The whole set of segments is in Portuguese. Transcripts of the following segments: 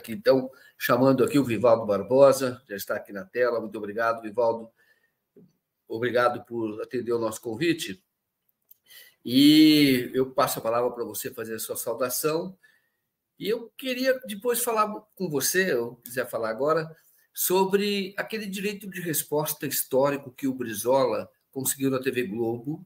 aqui, então, chamando aqui o Vivaldo Barbosa, já está aqui na tela. Muito obrigado, Vivaldo. Obrigado por atender o nosso convite. E eu passo a palavra para você fazer a sua saudação. E eu queria depois falar com você, ou quiser falar agora, sobre aquele direito de resposta histórico que o Brizola conseguiu na TV Globo,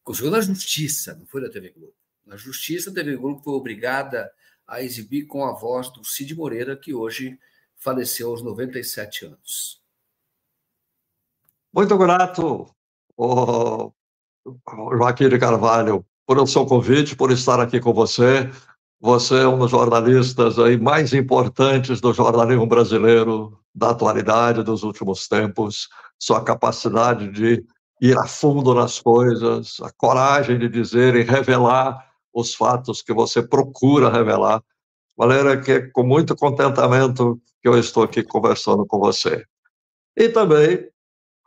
conseguiu na Justiça, não foi na TV Globo. Na Justiça, a TV Globo foi obrigada a exibir com a voz do Cid Moreira, que hoje faleceu aos 97 anos. Muito grato, Joaquim de Carvalho, por o seu convite, por estar aqui com você. Você é um dos jornalistas aí mais importantes do jornalismo brasileiro, da atualidade, dos últimos tempos. Sua capacidade de ir a fundo nas coisas, a coragem de dizer e revelar os fatos que você procura revelar. De maneira que é com muito contentamento que eu estou aqui conversando com você. E também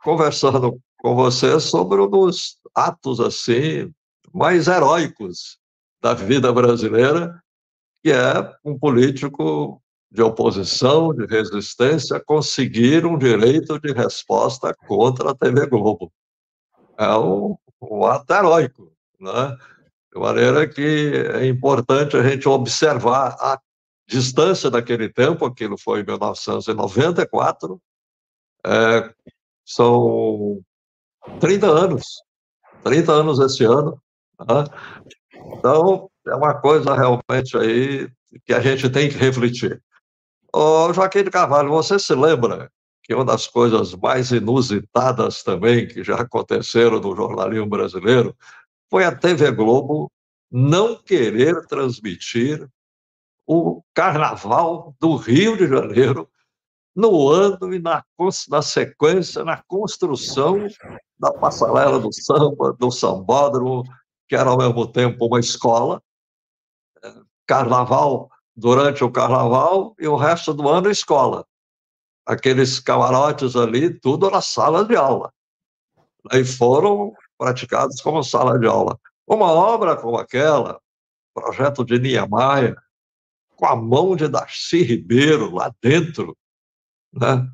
conversando com você sobre um dos atos assim mais heróicos da vida brasileira, que é um político de oposição, de resistência, conseguir um direito de resposta contra a TV Globo. É um ato heróico, né? De maneira que é importante a gente observar a distância daquele tempo, aquilo foi em 1994, são 30 anos esse ano, né? Então, é uma coisa realmente aí que a gente tem que refletir. Ô, Joaquim de Carvalho, você se lembra que uma das coisas mais inusitadas também que já aconteceram no jornalismo brasileiro foi a TV Globo não querer transmitir o Carnaval do Rio de Janeiro no ano e na sequência, na construção da passarela do samba, do sambódromo, que era ao mesmo tempo uma escola, carnaval durante o carnaval e o resto do ano escola. Aqueles camarotes ali, tudo era sala de aula. E foram praticados como sala de aula. Uma obra como aquela, projeto de Niemeyer, com a mão de Darcy Ribeiro lá dentro, né?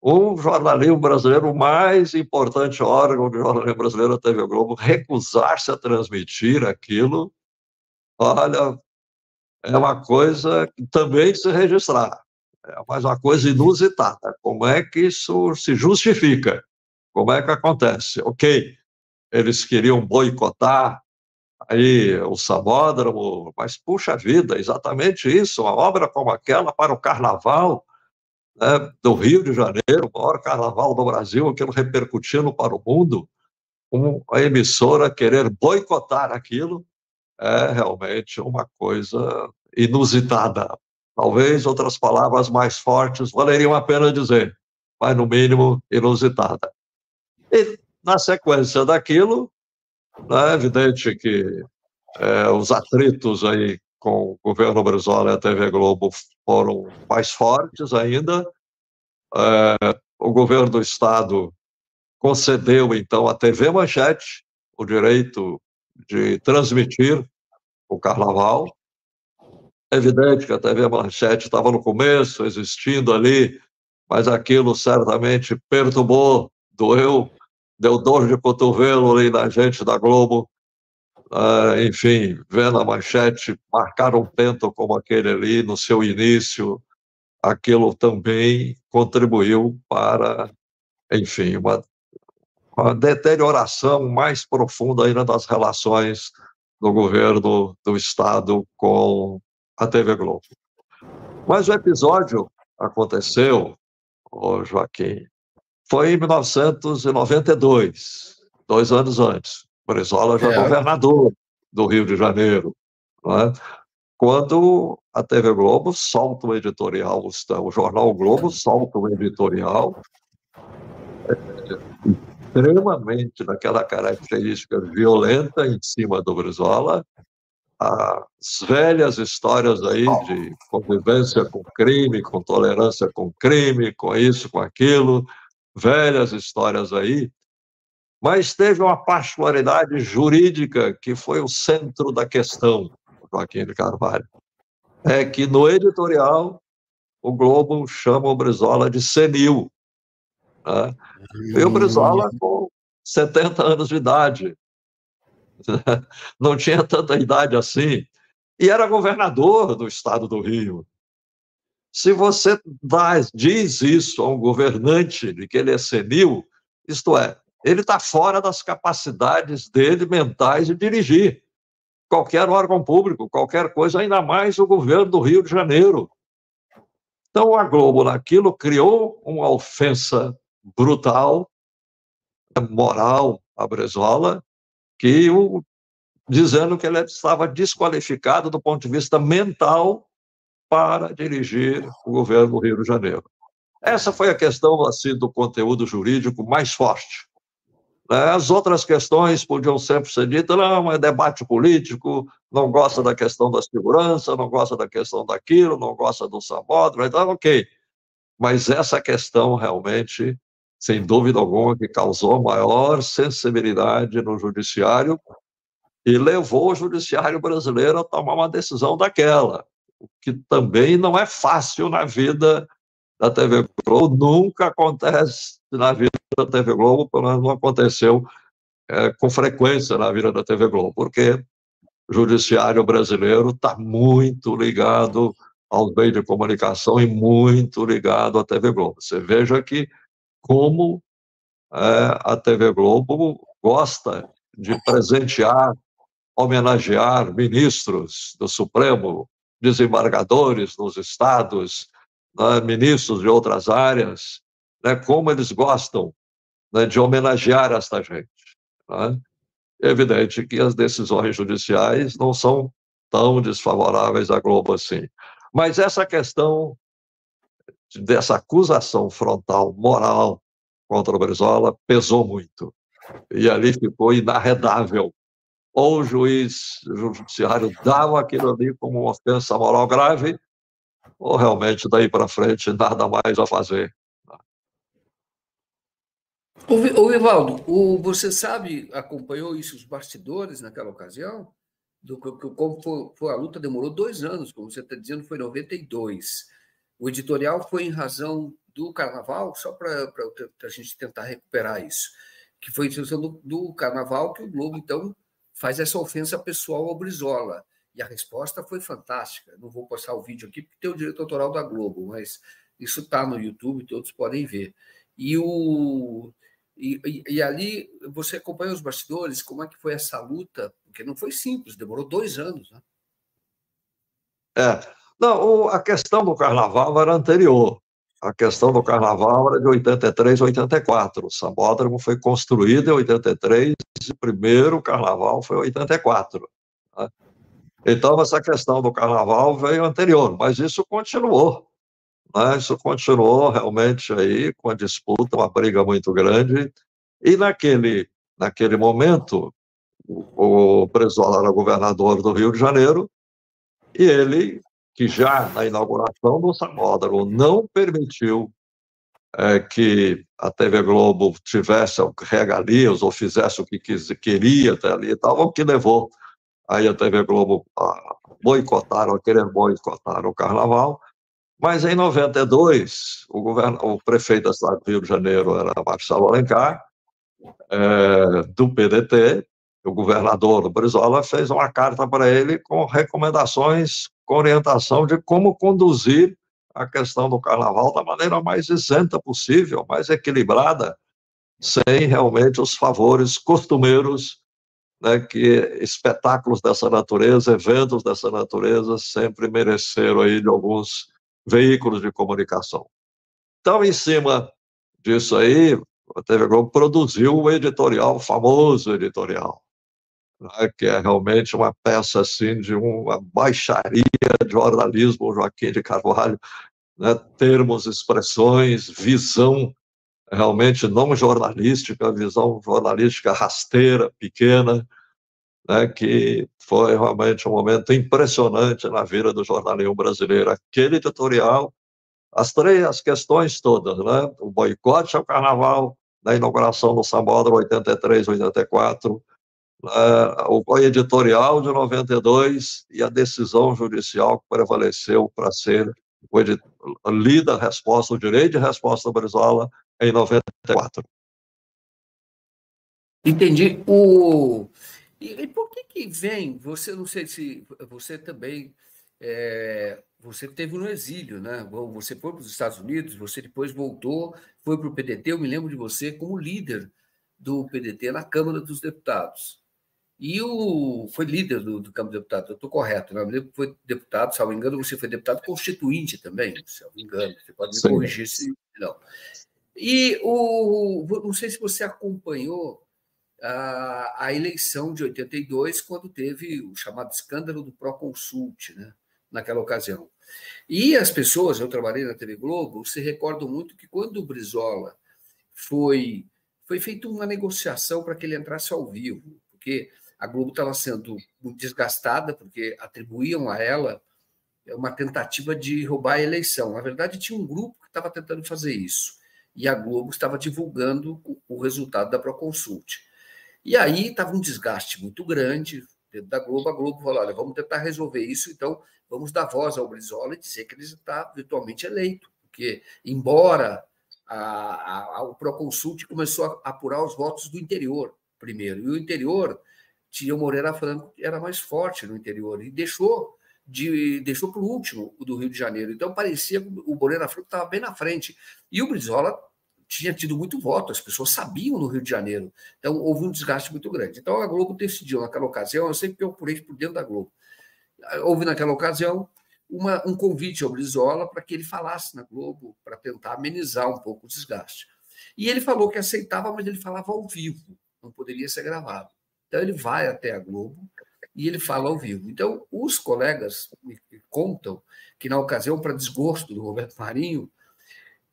O jornalismo brasileiro, o mais importante órgão do jornalismo brasileiro, a TV Globo, recusar-se a transmitir aquilo, olha, é uma coisa que também se registrar, mas uma coisa inusitada. Como é que isso se justifica? Como é que acontece? Ok, eles queriam boicotar aí o sambódromo, mas, puxa vida, exatamente isso, uma obra como aquela para o Carnaval, né, do Rio de Janeiro, o maior carnaval do Brasil, aquilo repercutindo para o mundo, a emissora querer boicotar aquilo é realmente uma coisa inusitada. Talvez outras palavras mais fortes valeriam a pena dizer, mas no mínimo inusitada. E na sequência daquilo, é evidente que os atritos aí com o governo Brizola e a TV Globo foram mais fortes ainda. O governo do Estado concedeu, então, à TV Manchete o direito de transmitir o Carnaval. É evidente que a TV Manchete estava no começo, existindo ali, mas aquilo certamente perturbou, doeu, deu dor de cotovelo ali na gente da Globo. Enfim, vendo a Manchete marcar um tento como aquele ali no seu início, aquilo também contribuiu para, enfim, uma deterioração mais profunda ainda das relações do governo do Estado com a TV Globo. Mas o episódio aconteceu, Joaquim, foi em 1992, 2 anos antes. Brizola já governador do Rio de Janeiro, não é? Quando a TV Globo solta o editorial, o jornal Globo solta o editorial extremamente daquela característica violenta em cima do Brizola, as velhas histórias aí de convivência com crime, com tolerância com crime, com isso, com aquilo, velhas histórias aí, mas teve uma particularidade jurídica que foi o centro da questão, Joaquim de Carvalho. É que no editorial o Globo chama o Brizola de senil, né? E o Brizola com 70 anos de idade, não tinha tanta idade assim, e era governador do estado do Rio. Se você diz isso a um governante de que ele é senil, isto é, ele está fora das capacidades dele mentais de dirigir qualquer órgão público, qualquer coisa, ainda mais o governo do Rio de Janeiro. Então, a Globo, naquilo, criou uma ofensa brutal, moral, a Brizola, dizendo que ele estava desqualificado do ponto de vista mental para dirigir o governo do Rio de Janeiro. Essa foi a questão assim, do conteúdo jurídico mais forte. As outras questões podiam sempre ser ditas, não, é debate político, não gosta da questão da segurança, não gosta da questão daquilo, não gosta do Sambódromo, então, ok. Mas essa questão realmente, sem dúvida alguma, que causou maior sensibilidade no judiciário e levou o judiciário brasileiro a tomar uma decisão daquela, o que também não é fácil na vida da TV Globo, nunca acontece na vida da TV Globo, pelo menos não aconteceu com frequência na vida da TV Globo, porque o judiciário brasileiro está muito ligado aos meios de comunicação e muito ligado à TV Globo. Você veja que como a TV Globo gosta de presentear, homenagear ministros do Supremo, desembargadores nos estados, né, ministros de outras áreas, né, como eles gostam, né, de homenagear esta gente. Né? É evidente que as decisões judiciais não são tão desfavoráveis à Globo assim. Mas essa questão dessa acusação frontal, moral, contra o Brizola pesou muito. E ali ficou inarredável. Ou o judiciário dava aquilo ali como uma ofensa moral grave, ou realmente daí para frente nada mais a fazer. Ô, Evaldo, você sabe, acompanhou isso, os bastidores naquela ocasião? Como foi a luta, demorou 2 anos, como você está dizendo, foi em 92. O editorial foi em razão do Carnaval, só para a gente tentar recuperar isso, que foi em função do Carnaval que o Globo, então, faz essa ofensa pessoal ao Brizola. E a resposta foi fantástica. Não vou passar o vídeo aqui, porque tem o direito autoral da Globo, mas isso está no YouTube, todos podem ver. E ali você acompanha os bastidores, como é que foi essa luta? Porque não foi simples, demorou 2 anos. Né? Não, a questão do Carnaval era anterior. A questão do Carnaval era de 83 a 84. O Sambódromo foi construído em 83 e o primeiro Carnaval foi em 84. Né? Então, essa questão do Carnaval veio anterior, mas isso continuou. Né? Isso continuou realmente aí com a disputa, uma briga muito grande. E naquele momento, o Brizola era governador do Rio de Janeiro e ele, que já na inauguração do Sambódromo não permitiu que a TV Globo tivesse regalias ou fizesse o que queria até ali e tal, o que levou aí a TV Globo a boicotar, ou a querer boicotar o Carnaval. Mas em 92, o prefeito da cidade do Rio de Janeiro era Marcelo Alencar, do PDT, o governador Brizola fez uma carta para ele com recomendações, com orientação de como conduzir a questão do Carnaval da maneira mais isenta possível, mais equilibrada, sem realmente os favores costumeiros, né, que espetáculos dessa natureza, eventos dessa natureza sempre mereceram aí de alguns veículos de comunicação. Então, em cima disso aí, a TV Globo produziu o editorial, o famoso editorial, né, que é realmente uma peça assim, de uma baixaria de jornalismo, Joaquim de Carvalho, né, termos, expressões, visão realmente não jornalística, visão jornalística rasteira, pequena, né, que foi realmente um momento impressionante na vida do jornalismo brasileiro. Aquele editorial, as questões todas, né? O boicote ao Carnaval, da inauguração do Sambódromo 83, 84, o editorial de 92 e a decisão judicial que prevaleceu para ser lida a resposta, o direito de resposta do Brizola em 94. Entendi. E por que vem? Você, não sei se você também você teve no exílio, né? Você foi para os Estados Unidos, você depois voltou, foi para o PDT. Eu me lembro de você como líder do PDT na Câmara dos Deputados. E foi líder do Câmara dos Deputados, eu estou correto, né? Eu me lembro que foi deputado, se não me engano, você foi deputado constituinte também, se não me engano. Você pode me corrigir se não. E não sei se você acompanhou a eleição de 82, quando teve o chamado escândalo do Proconsult, né, naquela ocasião. E as pessoas, eu trabalhei na TV Globo, se recordam muito que quando o Brizola foi feita uma negociação para que ele entrasse ao vivo, porque a Globo estava sendo muito desgastada, porque atribuíam a ela uma tentativa de roubar a eleição. Na verdade, tinha um grupo que estava tentando fazer isso, e a Globo estava divulgando o resultado da Proconsult. E aí estava um desgaste muito grande dentro da Globo. A Globo falou: olha, vamos tentar resolver isso, então vamos dar voz ao Brizola e dizer que ele está virtualmente eleito. Porque, embora o Proconsult começou a apurar os votos do interior primeiro, e o interior tinha o Moreira Franco, que era mais forte no interior, e deixou para o último, o do Rio de Janeiro. Então parecia que o Moreira Franco estava bem na frente. E o Brizola tinha tido muito voto, as pessoas sabiam no Rio de Janeiro. Então, houve um desgaste muito grande. Então, a Globo decidiu, naquela ocasião, eu sempre procurei por dentro da Globo, houve naquela ocasião um convite ao Brizola para que ele falasse na Globo, para tentar amenizar um pouco o desgaste. E ele falou que aceitava, mas ele falava ao vivo, não poderia ser gravado. Então, ele vai até a Globo e ele fala ao vivo. Então, os colegas me contam que, na ocasião, para desgosto do Roberto Marinho,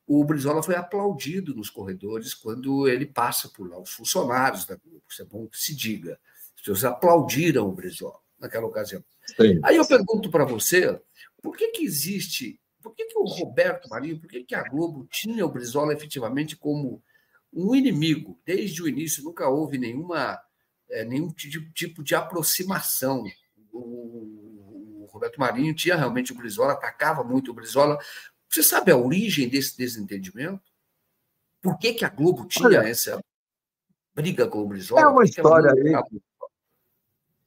o Brizola foi aplaudido nos corredores quando ele passa por lá. Os funcionários da Globo, isso é bom que se diga. As pessoas aplaudiram o Brizola naquela ocasião. Sim. Aí eu pergunto para você, por que existe, por que o Roberto Marinho, por que a Globo tinha o Brizola efetivamente como um inimigo? Desde o início nunca houve nenhum tipo de aproximação. O Roberto Marinho tinha realmente o Brizola, atacava muito o Brizola. Você sabe a origem desse desentendimento? Por que a Globo tinha essa briga com o Brizola? É uma história aí.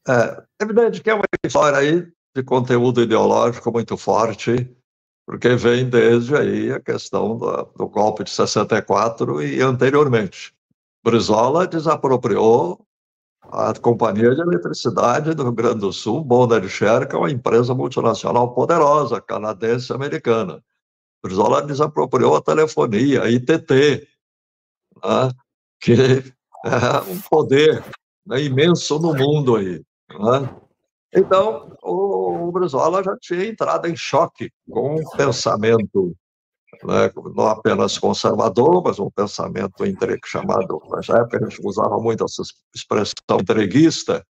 É evidente que é uma história aí de conteúdo ideológico muito forte, porque vem desde aí a questão do golpe de 64 e anteriormente. Brizola desapropriou a Companhia de Eletricidade do Rio Grande do Sul, Bonda de Scher, que é uma empresa multinacional poderosa, canadense-americana. Brizola desapropriou a telefonia, a ITT, né, que é um poder, né, imenso no mundo aí. Né? Então, o Brizola já tinha entrado em choque com um pensamento, né, não apenas conservador, mas um pensamento chamado, nessa época a gente usava muito essa expressão entreguista,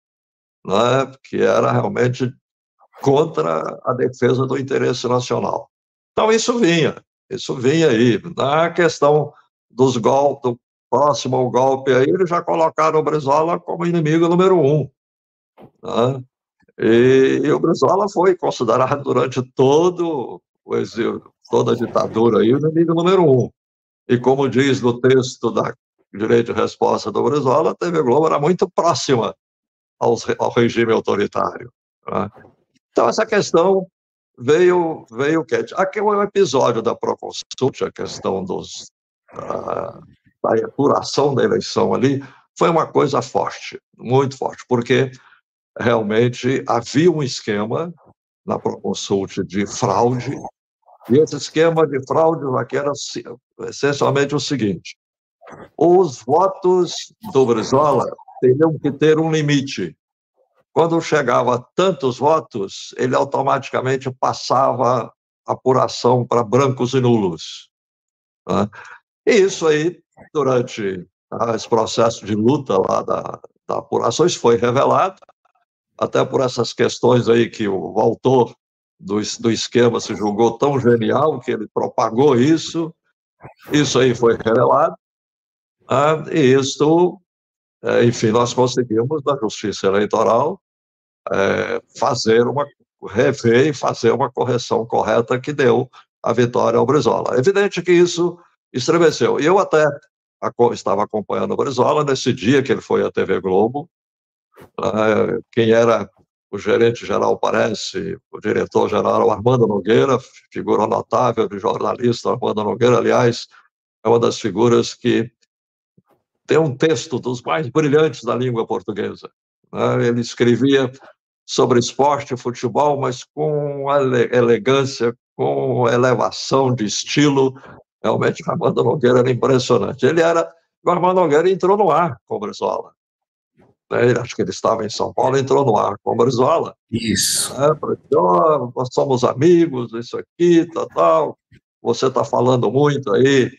né, que era realmente contra a defesa do interesse nacional. Então, isso vinha aí. Na questão dos golpes, do próximo ao golpe aí, eles já colocaram o Brizola como inimigo número 1. Né? E o Brizola foi considerado durante todo o exílio, toda a ditadura aí, o inimigo número 1. E como diz no texto da Direito de Resposta do Brizola, a TV Globo era muito próxima ao regime autoritário. Né? Então, essa questão veio quente. Aqui é um episódio da Proconsult, a questão da apuração da eleição ali, foi uma coisa forte, muito forte, porque realmente havia um esquema na Proconsult de fraude, e esse esquema de fraude aqui era essencialmente o seguinte: os votos do Brizola teriam que ter um limite. Quando chegava a tantos votos, ele automaticamente passava a apuração para brancos e nulos. Né? E isso aí, durante esse processo de luta lá da apuração, isso foi revelado, até por essas questões aí que o autor do esquema se julgou tão genial que ele propagou isso aí foi revelado, e isso, enfim, nós conseguimos, na Justiça Eleitoral, fazer rever e fazer uma correção correta que deu a vitória ao Brizola. É evidente que isso estremeceu. E eu até estava acompanhando o Brizola nesse dia que ele foi à TV Globo. Quem era o gerente-geral, parece, o diretor-geral, Armando Nogueira, figura notável de jornalista. Armando Nogueira, aliás, é uma das figuras que tem um texto dos mais brilhantes da língua portuguesa. Ele escrevia sobre esporte e futebol, mas com elegância, com elevação de estilo. Realmente, o Armando Nogueira era impressionante. O Armando Nogueira entrou no ar com o Brizola. Acho que ele estava em São Paulo, entrou no ar com o Brizola. Isso. Nós somos amigos, isso aqui, tal. Você está falando muito aí,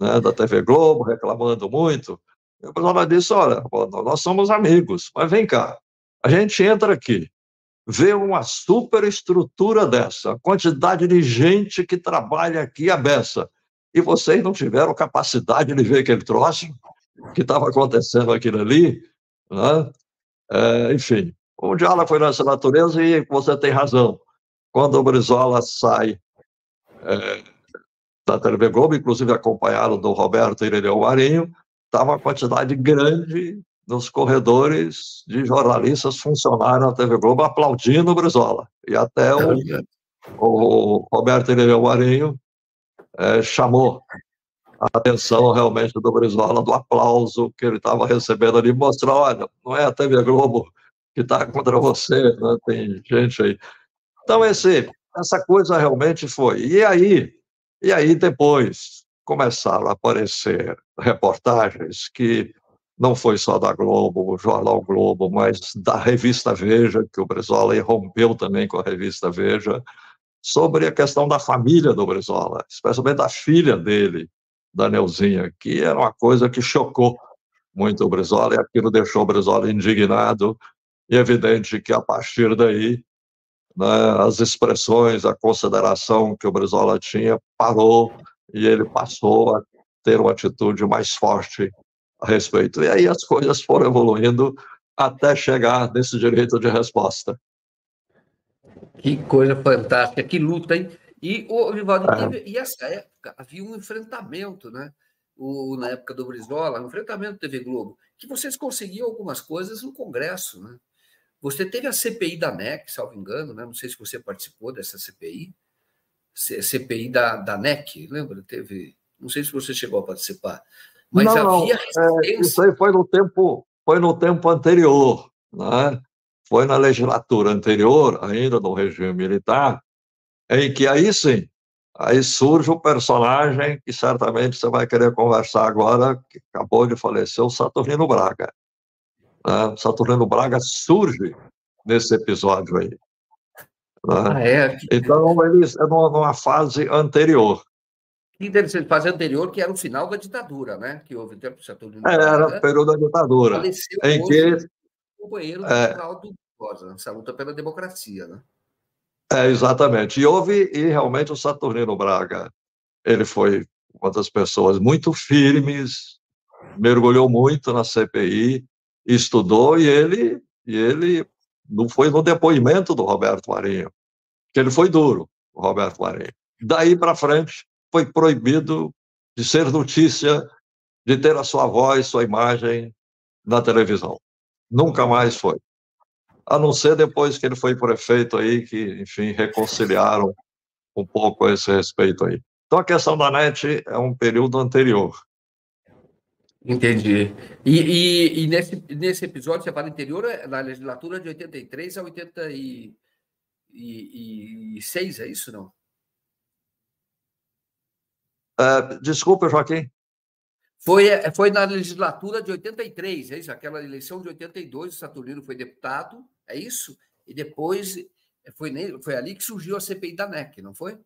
né, da TV Globo, reclamando muito. E o Brizola disse, olha, nós somos amigos, mas vem cá, a gente entra aqui, vê uma superestrutura dessa, a quantidade de gente que trabalha aqui a beça, e vocês não tiveram capacidade de ver aquele troço que estava acontecendo aquilo ali, né? Enfim, o diálogo foi nessa natureza e você tem razão. Quando o Brizola sai da TV Globo, inclusive acompanhado do Roberto Irineu Marinho, estava uma quantidade grande nos corredores de jornalistas funcionários na TV Globo aplaudindo o Brizola. E até o Roberto Irineu Marinho chamou a atenção realmente do Brizola, do aplauso que ele estava recebendo ali, mostrar, olha, não é a TV Globo que está contra você, né? Tem gente aí. Então, essa coisa realmente foi. E aí depois começaram a aparecer reportagens que não foi só da Globo, o jornal Globo, mas da revista Veja, que o Brizola rompeu também com a revista Veja, sobre a questão da família do Brizola, especialmente da filha dele, da Neuzinha, que era uma coisa que chocou muito o Brizola, e aquilo deixou o Brizola indignado, e é evidente que, a partir daí, né, as expressões, a consideração que o Brizola tinha parou, e ele passou a ter uma atitude mais forte a respeito. E aí as coisas foram evoluindo até chegar nesse direito de resposta. Que coisa fantástica, que luta, hein? E, Vivaldi, e essa época havia um enfrentamento, né? Na época do Brizola, um enfrentamento da TV Globo, que vocês conseguiam algumas coisas no Congresso, né? Você teve a CPI da NEC, salvo engano, né? Não sei se você participou dessa CPI, CPI da NEC, lembra? Não sei se você chegou a participar, mas não, havia resistência. Isso aí foi no tempo anterior, né? Foi na legislatura anterior, ainda no regime militar, em que aí sim, aí surge o personagem que certamente você vai querer conversar agora, que acabou de falecer, o Saturnino Braga. O Saturnino Braga surge nesse episódio aí. Né? Então, eles é numa fase anterior. Que interessante, fase anterior, que era o final da ditadura, né? Que houve o tempo do Saturnino Braga. Era o período da ditadura. Faleceu em hoje o companheiro do Geraldo Rosa, nessa luta pela democracia, né? Exatamente. E realmente o Saturnino Braga, ele foi uma das pessoas muito firmes, mergulhou muito na CPI, estudou, e ele não foi no depoimento do Roberto Marinho, que ele foi duro, o Roberto Marinho. Daí para frente, foi proibido de ser notícia, de ter a sua voz, sua imagem na televisão. Nunca mais foi. A não ser depois que ele foi prefeito aí, que, enfim, reconciliaram um pouco a esse respeito aí. Então, a questão da NET é um período anterior. Entendi. E nesse episódio, você fala anterior, na legislatura de 83 a 86, é isso, não? Desculpa, Joaquim. Foi na legislatura de 83, é isso? Aquela eleição de 82, o Saturnino foi deputado, é isso? E depois foi ali que surgiu a CPI da NEC, não foi?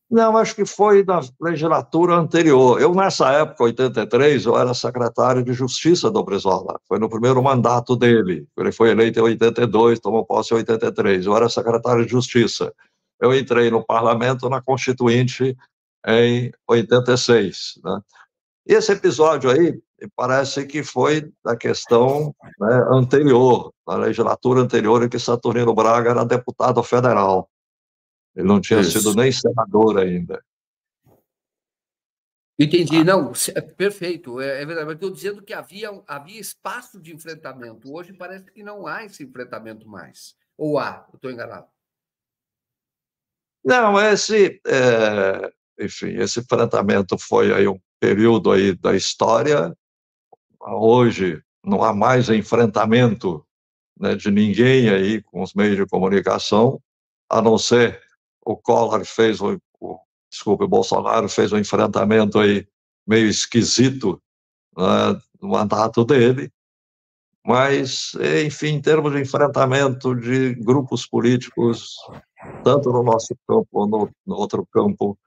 Não, acho que foi na legislatura anterior. Eu, nessa época, 83, eu era secretário de Justiça do Brizola. Foi no primeiro mandato dele. Ele foi eleito em 82, tomou posse em 83. Eu era secretário de Justiça. Eu entrei no parlamento na Constituinte em 86, né? E esse episódio aí, parece que foi da questão, né, anterior, na legislatura anterior, em que Saturnino Braga era deputado federal. Ele não tinha sido Isso. nem senador ainda. Entendi. Não, perfeito. É verdade. Mas estou dizendo que havia espaço de enfrentamento. Hoje parece que não há esse enfrentamento mais. Ou há? Eu estou enganado. Não, enfim, esse enfrentamento foi aí um período aí da história. Hoje não há mais enfrentamento, né, de ninguém aí com os meios de comunicação, a não ser o Collor fez desculpe, o Bolsonaro fez um enfrentamento aí meio esquisito, né, no mandato dele, mas, enfim, em termos de enfrentamento de grupos políticos, tanto no nosso campo ou no outro campo,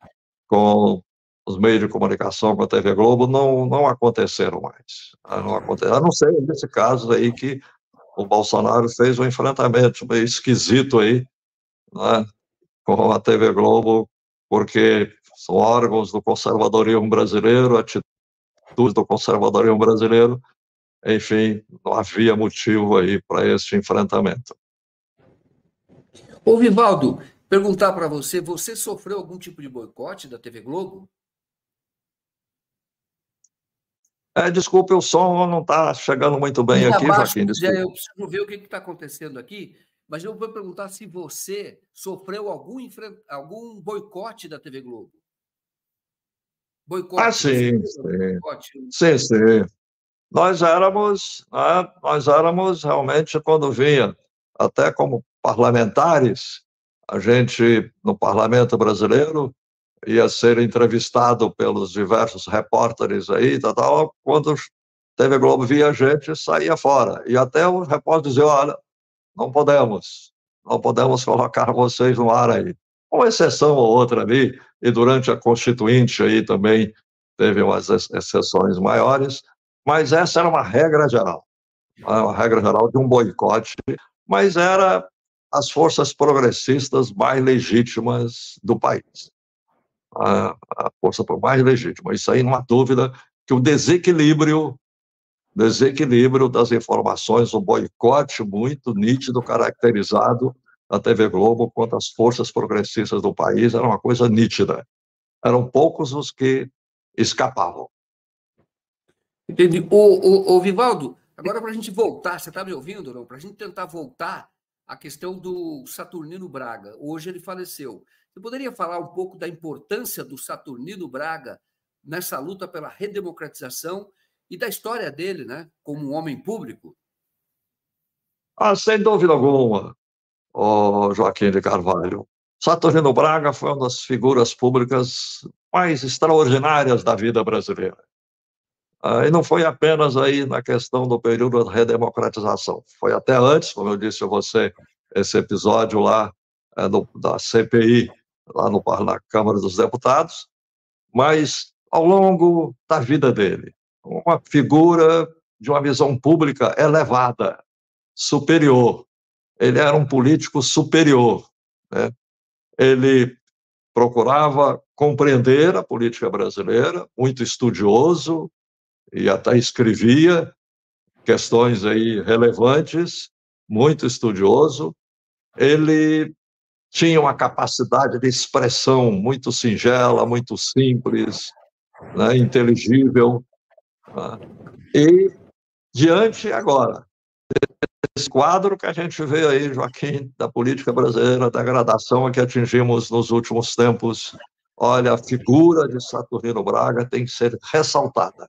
com os meios de comunicação, com a TV Globo, não aconteceram mais. Não aconteceram, a não ser nesse caso aí que o Bolsonaro fez um enfrentamento meio esquisito aí, né, com a TV Globo, porque são órgãos do conservadorismo brasileiro, atitudes do conservadorismo brasileiro, enfim, não havia motivo aí para este enfrentamento. Ô, Vivaldo, perguntar para você, você sofreu algum tipo de boicote da TV Globo? Desculpe, o som não está chegando muito bem E aqui, abaixo, Joaquim, desculpe. eu preciso ver o que está acontecendo aqui, mas eu vou perguntar se você sofreu algum boicote da TV Globo. Boicote, você Sim, teve algum sim. boicote? Sim, sim. Nós éramos realmente, quando vinha, até como parlamentares, a gente, no parlamento brasileiro, ia ser entrevistado pelos diversos repórteres aí, quando TV Globo via a gente, saía fora. E até o repórter dizia, olha, não podemos colocar vocês no ar aí. Com exceção ou outra ali, e durante a Constituinte aí também teve umas exceções maiores, mas essa era uma regra geral de um boicote, mas era as forças progressistas mais legítimas do país. A força mais legítima. Isso aí não há dúvida que o desequilíbrio das informações, um boicote muito nítido, caracterizado da TV Globo contra as forças progressistas do país, era uma coisa nítida. Eram poucos os que escapavam. Entendi. Ô, Vivaldo, agora para a gente voltar, você está me ouvindo, não? Para a gente tentar voltar à questão do Saturnino Braga. Hoje ele faleceu. Você poderia falar um pouco da importância do Saturnino Braga nessa luta pela redemocratização e da história dele, né, como um homem público? Sem dúvida alguma, o Joaquim de Carvalho. Saturnino Braga foi uma das figuras públicas mais extraordinárias da vida brasileira. E não foi apenas aí na questão do período da redemocratização, foi até antes, como eu disse a você, esse episódio lá da CPI, lá na Câmara dos Deputados, mas ao longo da vida dele, uma figura de uma visão pública elevada, superior. Ele era um político superior, né? Ele procurava compreender a política brasileira, muito estudioso, e até escrevia questões aí relevantes, muito estudioso. Ele tinha uma capacidade de expressão muito singela, muito simples, né, inteligível. Né? E diante agora desse quadro que a gente vê aí, Joaquim, da política brasileira, da degradação a que atingimos nos últimos tempos, olha, a figura de Saturnino Braga tem que ser ressaltada.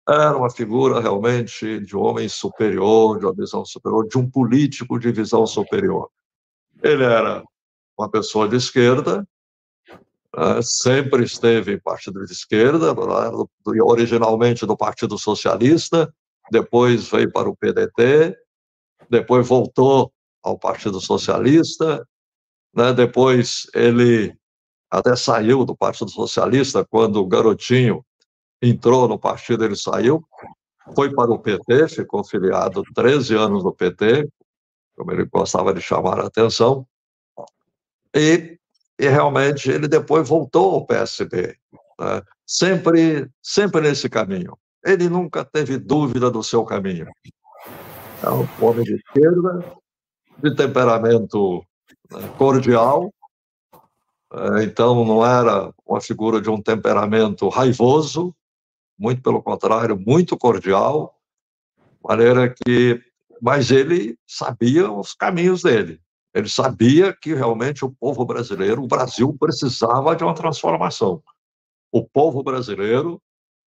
Era uma figura realmente de um homem superior, de uma visão superior, de um político de visão superior. Ele era uma pessoa de esquerda, sempre esteve em partido de esquerda, originalmente do Partido Socialista, depois veio para o PDT, depois voltou ao Partido Socialista, né? Depois ele até saiu do Partido Socialista quando o garotinho entrou no partido, ele saiu, foi para o PT, ficou filiado 13 anos no PT, como ele gostava de chamar a atenção, e realmente ele depois voltou ao PSB, né? sempre nesse caminho. Ele nunca teve dúvida do seu caminho. É um homem de esquerda, de temperamento cordial, então não era uma figura de um temperamento raivoso, muito pelo contrário, muito cordial, maneira que, mas ele sabia os caminhos dele. Ele sabia que realmente o povo brasileiro, o Brasil precisava de uma transformação. O povo brasileiro,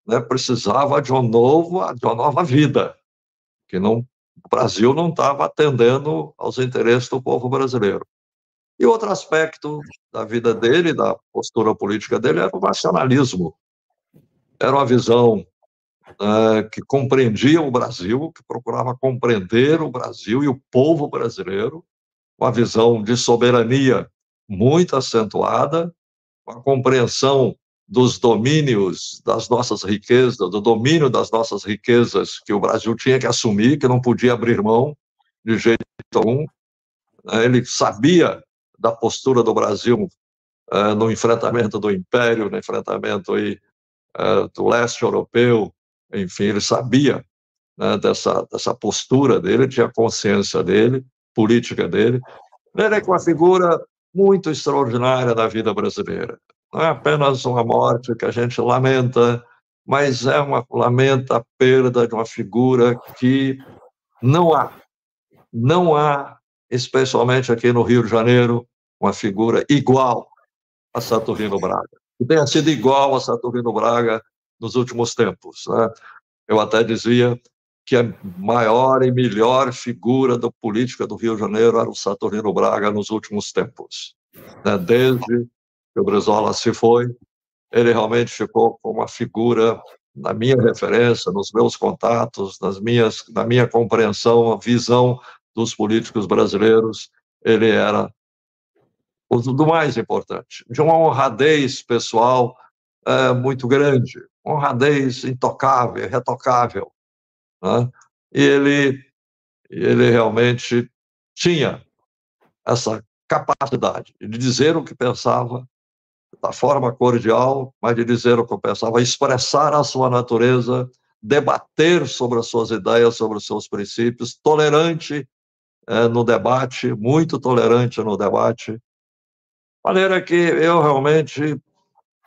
né, precisava de uma nova vida, que não, o Brasil não estava atendendo aos interesses do povo brasileiro. E outro aspecto da vida dele, da postura política dele, era o nacionalismo. Era uma visão que compreendia o Brasil, que procurava compreender o Brasil e o povo brasileiro, uma visão de soberania muito acentuada, uma compreensão dos domínios das nossas riquezas, do domínio das nossas riquezas que o Brasil tinha que assumir, que não podia abrir mão de jeito algum. Ele sabia da postura do Brasil no enfrentamento do Império, no enfrentamento aí, do leste europeu, enfim, ele sabia, né, dessa postura dele, tinha consciência dele, política dele. Ele é uma figura muito extraordinária da vida brasileira. Não é apenas uma morte que a gente lamenta, mas lamenta a perda de uma figura que não há, especialmente aqui no Rio de Janeiro, uma figura igual a Saturnino Braga, que tenha sido igual a Saturnino Braga nos últimos tempos, né? Eu até dizia que a maior e melhor figura da política do Rio de Janeiro era o Saturnino Braga nos últimos tempos, né? Desde que o Brizola se foi, ele realmente ficou como uma figura, na minha referência, nos meus contatos, na minha compreensão, a visão dos políticos brasileiros, ele era o do mais importante, de uma honradez pessoal muito grande, honradez intocável, irretocável, né? E ele realmente tinha essa capacidade de dizer o que pensava, da forma cordial, mas de dizer o que pensava, expressar a sua natureza, debater sobre as suas ideias, sobre os seus princípios, tolerante no debate, muito tolerante no debate, de maneira que eu realmente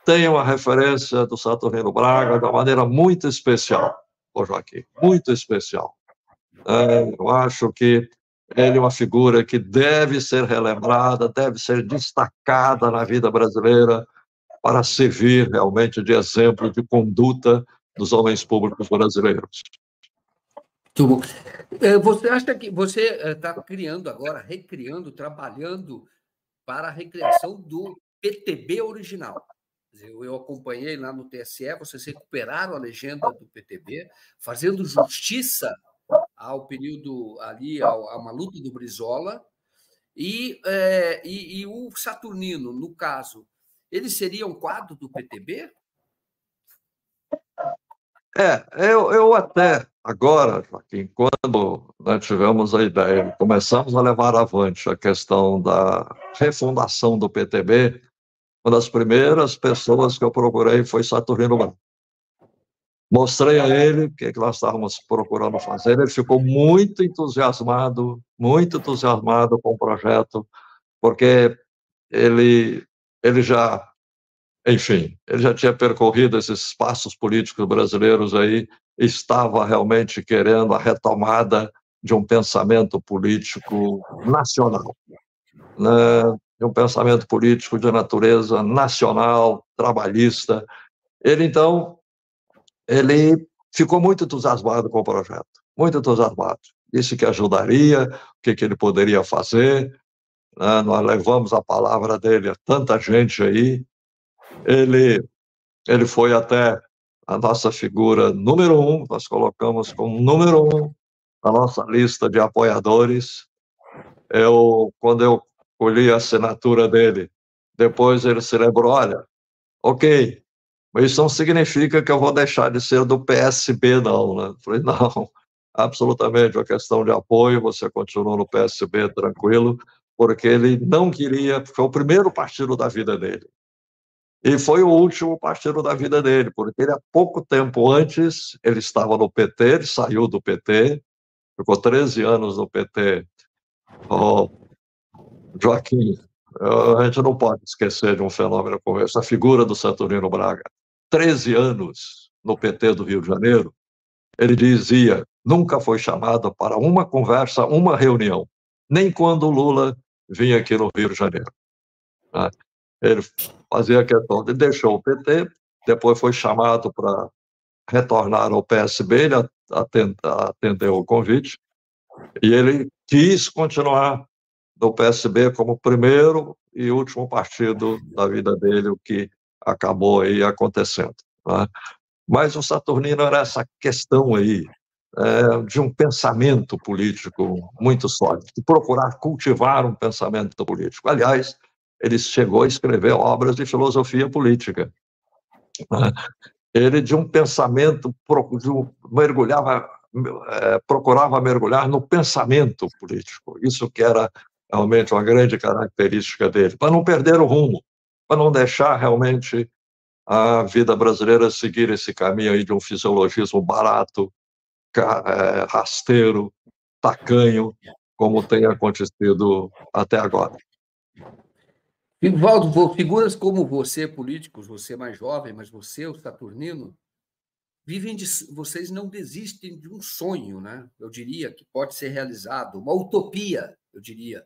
tenho uma referência do Saturnino Braga de uma maneira muito especial, ô Joaquim, muito especial. Eu acho que ele é uma figura que deve ser relembrada, deve ser destacada na vida brasileira para servir realmente de exemplo de conduta dos homens públicos brasileiros. Muito bom. Você acha que você está criando agora, recriando, trabalhando para a recriação do PTB original? Eu acompanhei lá no TSE, vocês recuperaram a legenda do PTB, fazendo justiça ao período ali, a uma luta do Brizola, e o Saturnino, no caso, ele seria um quadro do PTB? Eu até agora, Joaquim, quando nós tivemos a ideia, começamos a levar avante a questão da refundação do PTB, uma das primeiras pessoas que eu procurei foi Saturnino Braga. Mostrei a ele o que nós estávamos procurando fazer, ele ficou muito entusiasmado com o projeto, porque ele já, enfim, ele já tinha percorrido esses espaços políticos brasileiros aí, estava realmente querendo a retomada de um pensamento político nacional, né? De um pensamento político de natureza nacional, trabalhista. Então, ele ficou muito entusiasmado com o projeto, muito entusiasmado. Disse que ajudaria, o que ele poderia fazer, né? Nós levamos a palavra dele a tanta gente aí. Ele foi até a nossa figura número 1, nós colocamos como número 1 na nossa lista de apoiadores. Quando eu colhi a assinatura dele, depois ele se lembrou, olha, ok, mas isso não significa que eu vou deixar de ser do PSB, não, né? Eu falei, não, absolutamente, uma questão de apoio, você continua no PSB tranquilo, porque ele não queria, foi o primeiro partido da vida dele. E foi o último partido da vida dele, porque ele, há pouco tempo antes, ele estava no PT, ele saiu do PT, ficou 13 anos no PT. Oh, Joaquim, a gente não pode esquecer de um fenômeno como esse, a figura do Saturnino Braga. 13 anos no PT do Rio de Janeiro, ele dizia, nunca foi chamado para uma conversa, uma reunião, nem quando o Lula vinha aqui no Rio de Janeiro. Né? Ele fazia questão, ele deixou o PT, depois foi chamado para retornar ao PSB, ele atendeu o convite, e ele quis continuar no PSB como primeiro e último partido da vida dele, o que acabou aí acontecendo. Né? Mas o Saturnino era essa questão aí, de um pensamento político muito sólido, de procurar cultivar um pensamento político. Aliás, ele chegou a escrever obras de filosofia política. Né? Ele, de um pensamento, procurava mergulhar no pensamento político. Isso que era realmente uma grande característica dele, para não perder o rumo, para não deixar realmente a vida brasileira seguir esse caminho aí de um fisiologismo barato, rasteiro, tacanho, como tem acontecido até agora. Valdo, figuras como você, políticos, você mais jovem, mas você, o Saturnino, vocês não desistem de um sonho, né? Eu diria que pode ser realizado, uma utopia, eu diria,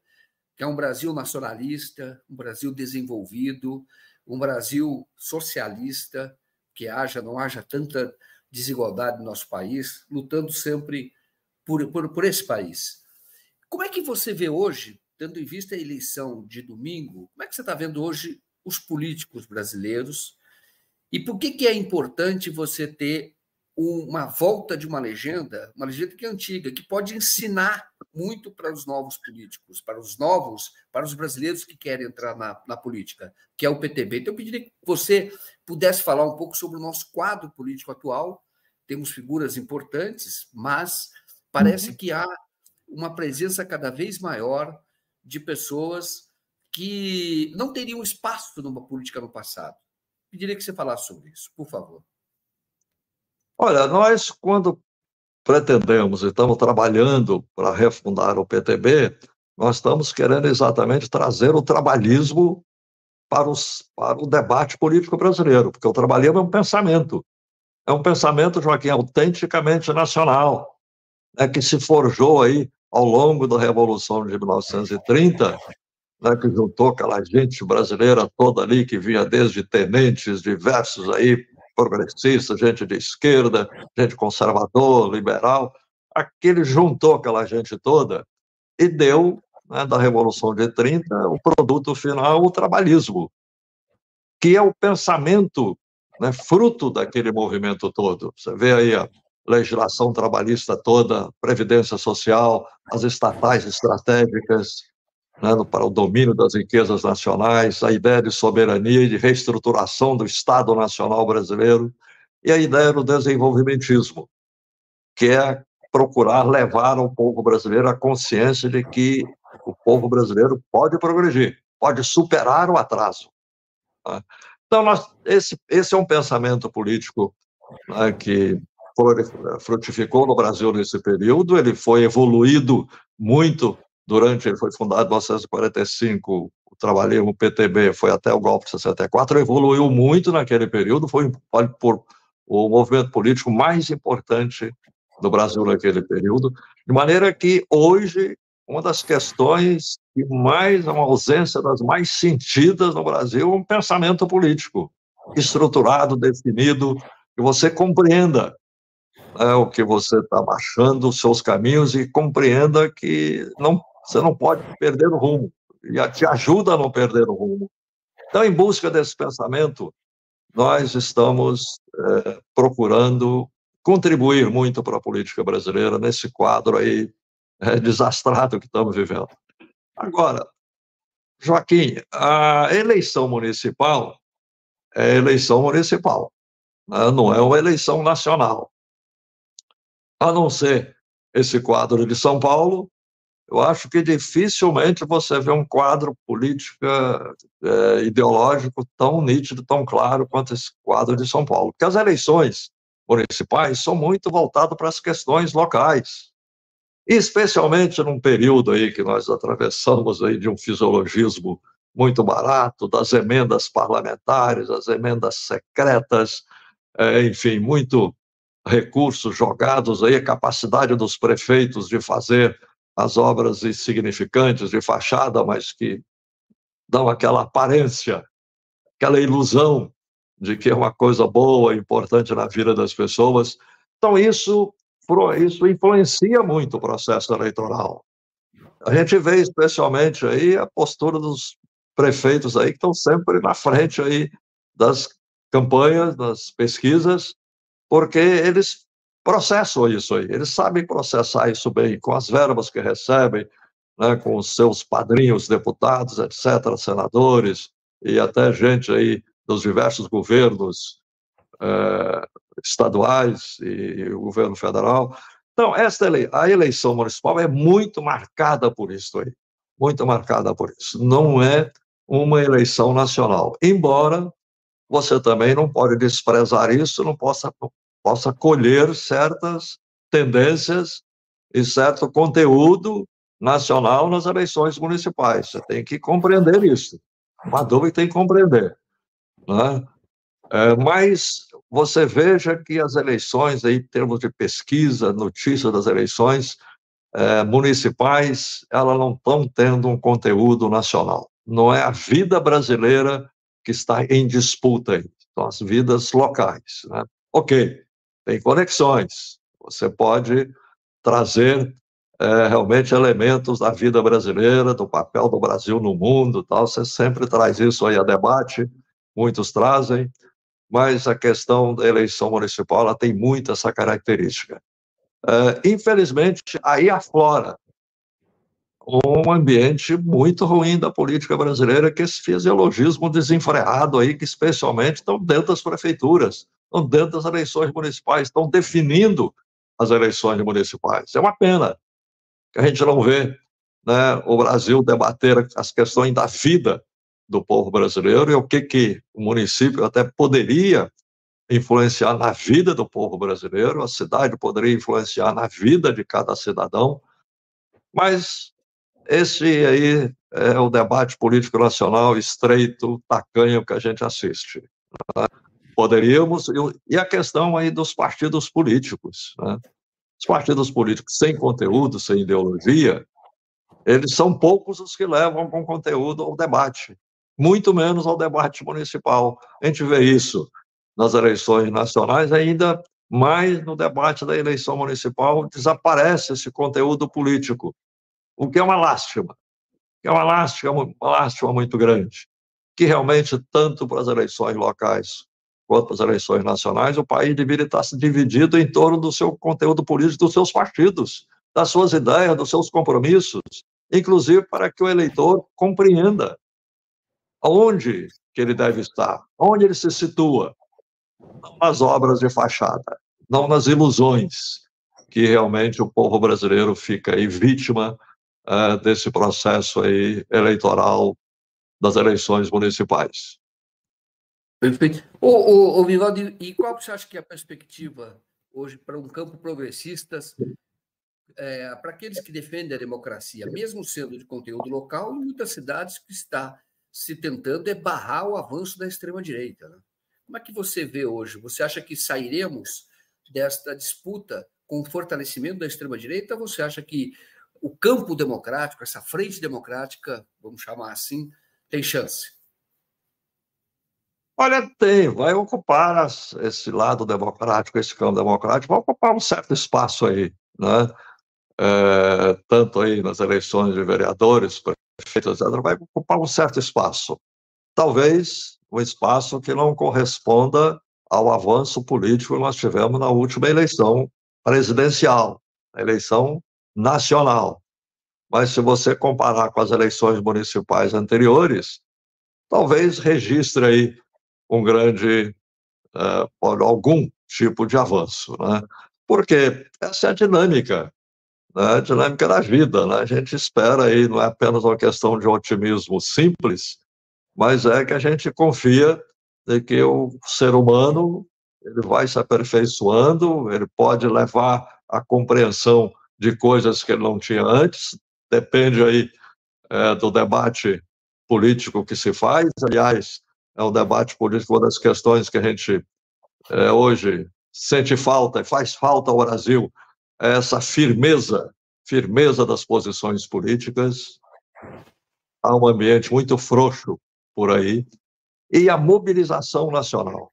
que é um Brasil nacionalista, um Brasil desenvolvido, um Brasil socialista, que não haja tanta desigualdade no nosso país, lutando sempre por esse país. Como é que você vê hoje, tendo em vista a eleição de domingo, como é que você está vendo hoje os políticos brasileiros? E por que é importante você ter uma volta de uma legenda que é antiga, que pode ensinar muito para os novos políticos, para os brasileiros que querem entrar na política, que é o PTB. Então, eu pediria que você pudesse falar um pouco sobre o nosso quadro político atual. Temos figuras importantes, mas parece que há uma presença cada vez maior de pessoas que não teriam espaço numa política no passado. Pediria que você falasse sobre isso, por favor. Olha, nós, quando pretendemos e estamos trabalhando para refundar o PTB, nós estamos querendo exatamente trazer o trabalhismo para o debate político brasileiro, porque o trabalhismo é um pensamento, Joaquim, autenticamente nacional, que se forjou aí ao longo da Revolução de 1930, que juntou aquela gente brasileira toda ali, que vinha desde tenentes diversos aí, progressistas, gente de esquerda, gente conservador, liberal, aquele juntou aquela gente toda e deu, da Revolução de 30, o produto final, o trabalhismo, que é o pensamento, fruto daquele movimento todo. Você vê aí a legislação trabalhista toda, previdência social, as estatais estratégicas, para o domínio das riquezas nacionais, a ideia de soberania e de reestruturação do Estado Nacional brasileiro, e a ideia do desenvolvimentismo, que é procurar levar ao povo brasileiro a consciência de que o povo brasileiro pode progredir, pode superar o atraso. Então, esse é um pensamento político que frutificou no Brasil nesse período, ele foi evoluído muito ele foi fundado em 1945, o trabalhismo, o PTB, foi até o golpe de 64, evoluiu muito naquele período, foi o movimento político mais importante do Brasil naquele período, de maneira que hoje uma das questões que mais, uma ausência das mais sentidas no Brasil é um pensamento político estruturado, definido, que você compreenda o que você está marchando, os seus caminhos, e compreenda que você não pode perder o rumo, e te ajuda a não perder o rumo. Então, em busca desse pensamento, nós estamos procurando contribuir muito para a política brasileira nesse quadro aí desastrado que estamos vivendo. Agora, Joaquim, a eleição municipal é eleição municipal, não é uma eleição nacional. A não ser esse quadro de São Paulo, eu acho que dificilmente você vê um quadro político ideológico tão nítido, tão claro quanto esse quadro de São Paulo. Porque as eleições municipais são muito voltadas para as questões locais, especialmente num período aí que nós atravessamos aí de um fisiologismo muito barato, das emendas parlamentares, as emendas secretas, enfim, muito recursos jogados aí, a capacidade dos prefeitos de fazer as obras insignificantes de fachada, mas que dão aquela aparência, aquela ilusão de que é uma coisa boa, importante na vida das pessoas. Então, isso influencia muito o processo eleitoral. A gente vê especialmente aí a postura dos prefeitos aí que estão sempre na frente aí das campanhas, das pesquisas, porque eles processam isso aí, eles sabem processar isso bem, com as verbas que recebem, né, com os seus padrinhos, deputados, etc., senadores, e até gente aí dos diversos governos estaduais e o governo federal. Então, a eleição municipal é muito marcada por isso aí, muito marcada por isso. Não é uma eleição nacional, embora você também não pode desprezar isso, não possa colher certas tendências e certo conteúdo nacional nas eleições municipais. Você tem que compreender isso. Uma dúvida tem que compreender, né? Mas você veja que as eleições, aí, em termos de pesquisa, notícia das eleições municipais, elas não estão tendo um conteúdo nacional. Não é a vida brasileira que está em disputa aí, são as vidas locais, né? Ok, tem conexões, você pode trazer realmente elementos da vida brasileira, do papel do Brasil no mundo, tal. Você sempre traz isso aí a debate, muitos trazem, mas a questão da eleição municipal ela tem muito essa característica. Infelizmente, aí aflora um ambiente muito ruim da política brasileira, que esse fisiologismo desenfreado aí, que especialmente estão dentro das prefeituras, estão dentro das eleições municipais, estão definindo as eleições municipais. É uma pena que a gente não vê, né, o Brasil debater as questões da vida do povo brasileiro e o que o município até poderia influenciar na vida do povo brasileiro, a cidade poderia influenciar na vida de cada cidadão, mas esse aí é o debate político nacional estreito, tacanho que a gente assiste. Né? Poderíamos, e a questão aí dos partidos políticos, né? Os partidos políticos sem conteúdo, sem ideologia, eles são poucos os que levam com conteúdo ao debate, muito menos ao debate municipal. A gente vê isso nas eleições nacionais, ainda mais no debate da eleição municipal, desaparece esse conteúdo político, o que é uma lástima. É uma lástima muito grande, que realmente, tanto para as eleições locais quanto para as eleições nacionais, o país deveria estar se dividido em torno do seu conteúdo político, dos seus partidos, das suas ideias, dos seus compromissos, inclusive para que o eleitor compreenda onde que ele deve estar, onde ele se situa, não nas obras de fachada, não nas ilusões que realmente o povo brasileiro fica aí vítima desse processo aí eleitoral das eleições municipais. Perfeito. Ô, Vivaldo, e qual você acha que é a perspectiva hoje para um campo progressistas, para aqueles que defendem a democracia, mesmo sendo de conteúdo local, em muitas cidades que está se tentando barrar o avanço da extrema-direita, né? Como é que você vê hoje? Você acha que sairemos desta disputa com o fortalecimento da extrema-direita, ou você acha que o campo democrático, essa frente democrática, vamos chamar assim, tem chance? Olha, vai ocupar esse lado democrático, esse campo democrático, vai ocupar um certo espaço aí, né? Tanto aí nas eleições de vereadores, prefeitos, etc., vai ocupar um certo espaço. Talvez um espaço que não corresponda ao avanço político que nós tivemos na última eleição presidencial, a eleição nacional. Mas se você comparar com as eleições municipais anteriores, talvez registre aí um grande, algum tipo de avanço, né? Porque essa é a dinâmica né, a dinâmica da vida, né? A gente espera aí, não é apenas uma questão de otimismo simples, mas é que a gente confia de que o ser humano ele vai se aperfeiçoando, ele pode levar à compreensão de coisas que ele não tinha antes, depende aí do debate político que se faz. Aliás, é o debate político uma das questões que a gente hoje sente falta e faz falta ao Brasil, é essa firmeza das posições políticas. Há um ambiente muito frouxo por aí e a mobilização nacional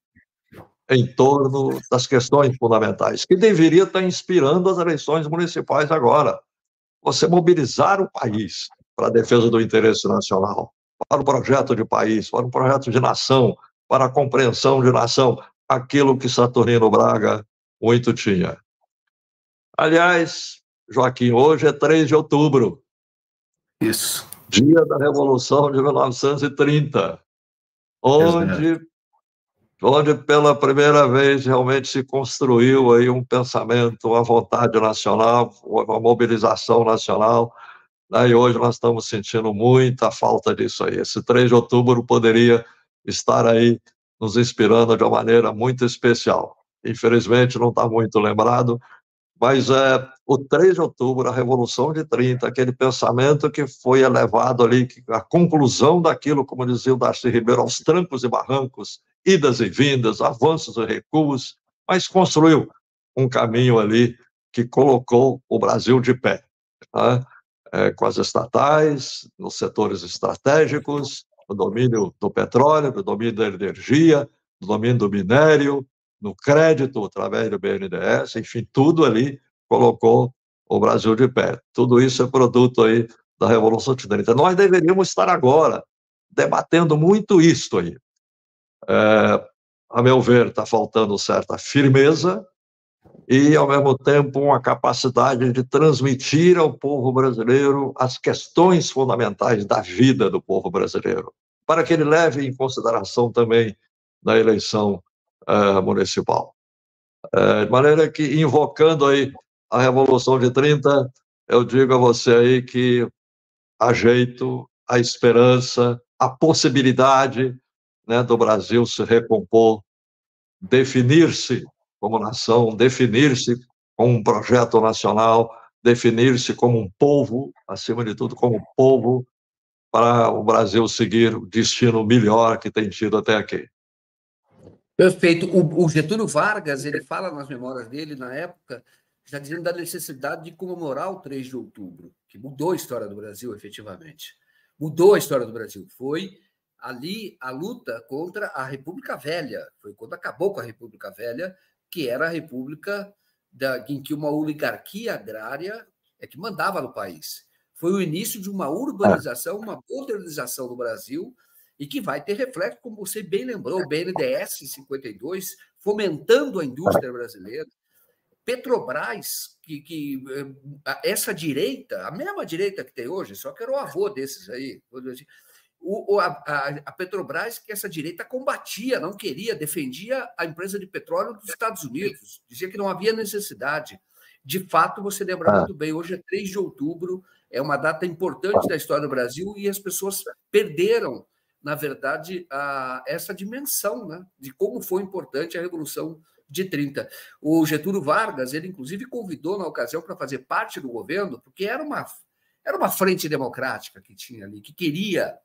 em torno das questões fundamentais, que deveria estar inspirando as eleições municipais agora. Você mobilizar o país para a defesa do interesse nacional, para o projeto de país, para o projeto de nação, para a compreensão de nação, aquilo que Saturnino Braga muito tinha. Aliás, Joaquim, hoje é 3 de outubro, Isso. dia da Revolução de 1930, Exato. onde pela primeira vez realmente se construiu aí um pensamento, uma vontade nacional, uma mobilização nacional, né? E hoje nós estamos sentindo muita falta disso aí. Esse 3 de outubro poderia estar aí nos inspirando de uma maneira muito especial. Infelizmente não está muito lembrado, mas o 3 de outubro, a Revolução de 30, aquele pensamento que foi elevado ali, a conclusão daquilo, como dizia o Darcy Ribeiro, aos trancos e barrancos, idas e vindas, avanços e recuos, mas construiu um caminho ali que colocou o Brasil de pé, né? Com as estatais, nos setores estratégicos, no domínio do petróleo, no domínio da energia, no domínio do minério, no crédito através do BNDES, enfim, tudo ali colocou o Brasil de pé. Tudo isso é produto aí da Revolução de 30. Nós deveríamos estar agora debatendo muito isto aí. A meu ver, está faltando certa firmeza e, ao mesmo tempo, uma capacidade de transmitir ao povo brasileiro as questões fundamentais da vida do povo brasileiro, para que ele leve em consideração também na eleição municipal. De maneira que, invocando aí a Revolução de 30, eu digo a você aí que há jeito, a esperança, a possibilidade, né, do Brasil se recompor, definir-se como nação, definir-se como um projeto nacional, definir-se como um povo, acima de tudo, como um povo, para o Brasil seguir o destino melhor que tem tido até aqui. Perfeito. O Getúlio Vargas, ele fala nas memórias dele, na época, já dizendo da necessidade de comemorar o 3 de outubro, que mudou a história do Brasil, efetivamente. Mudou a história do Brasil. Foi ali a luta contra a República Velha. Foi quando acabou com a República Velha, que era a república em que uma oligarquia agrária é que mandava no país. Foi o início de uma urbanização, uma modernização do Brasil, e que vai ter reflexo, como você bem lembrou, o BNDES em 52, fomentando a indústria brasileira, Petrobras, que essa direita, a mesma direita que tem hoje, só que era o avô desses aí, a Petrobras, que essa direita combatia, não queria, defendia a empresa de petróleo dos Estados Unidos, dizia que não havia necessidade. De fato, você lembra muito bem, hoje é 3 de outubro, é uma data importante da história do Brasil e as pessoas perderam, na verdade, essa dimensão, né, de como foi importante a Revolução de 30. O Getúlio Vargas, ele inclusive convidou na ocasião para fazer parte do governo, porque era uma frente democrática que tinha ali, que queria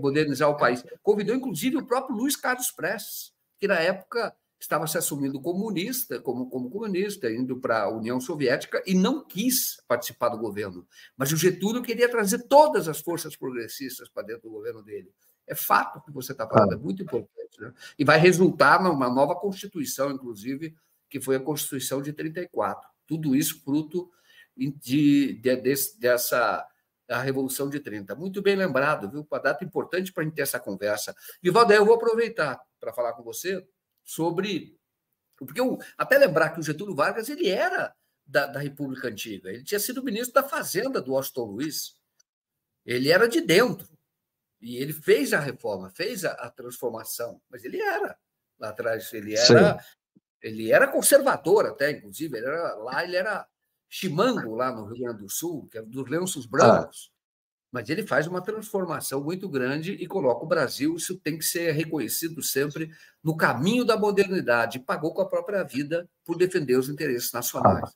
modernizar o país. Convidou, inclusive, o próprio Luiz Carlos Prestes, que na época estava se assumindo comunista, como comunista, indo para a União Soviética, e não quis participar do governo. Mas o Getúlio queria trazer todas as forças progressistas para dentro do governo dele. É fato que você está falando, é muito importante. Né? E vai resultar numa nova Constituição, inclusive, que foi a Constituição de 34. Tudo isso fruto dessa a Revolução de 30. Muito bem lembrado, viu? Uma data importante para a gente ter essa conversa. Vivaldo, eu vou aproveitar para falar com você sobre. Porque até lembrar que o Getúlio Vargas ele era da República Antiga, ele tinha sido ministro da Fazenda do Washington Luiz, ele era de dentro, e ele fez a reforma, fez a transformação, mas ele era lá atrás, ele era conservador até, inclusive, ele era Chimango, lá no Rio Grande do Sul, que é dos lenços brancos, mas ele faz uma transformação muito grande e coloca o Brasil, isso tem que ser reconhecido sempre, no caminho da modernidade, pagou com a própria vida por defender os interesses nacionais.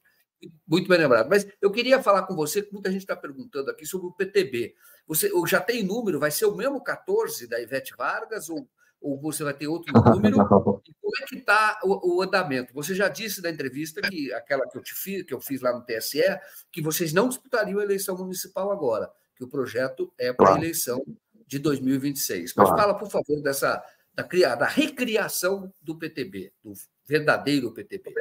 Muito bem lembrado. Mas eu queria falar com você, que muita gente está perguntando aqui sobre o PTB. Você já tem número? Vai ser o mesmo 14 da Ivete Vargas ou você vai ter outro número? E como é que está o andamento? Você já disse na entrevista, que aquela que eu fiz lá no TSE, que vocês não disputariam a eleição municipal agora, que o projeto é para a eleição de 2026. Mas fala, por favor, da recriação do PTB, do verdadeiro PTB.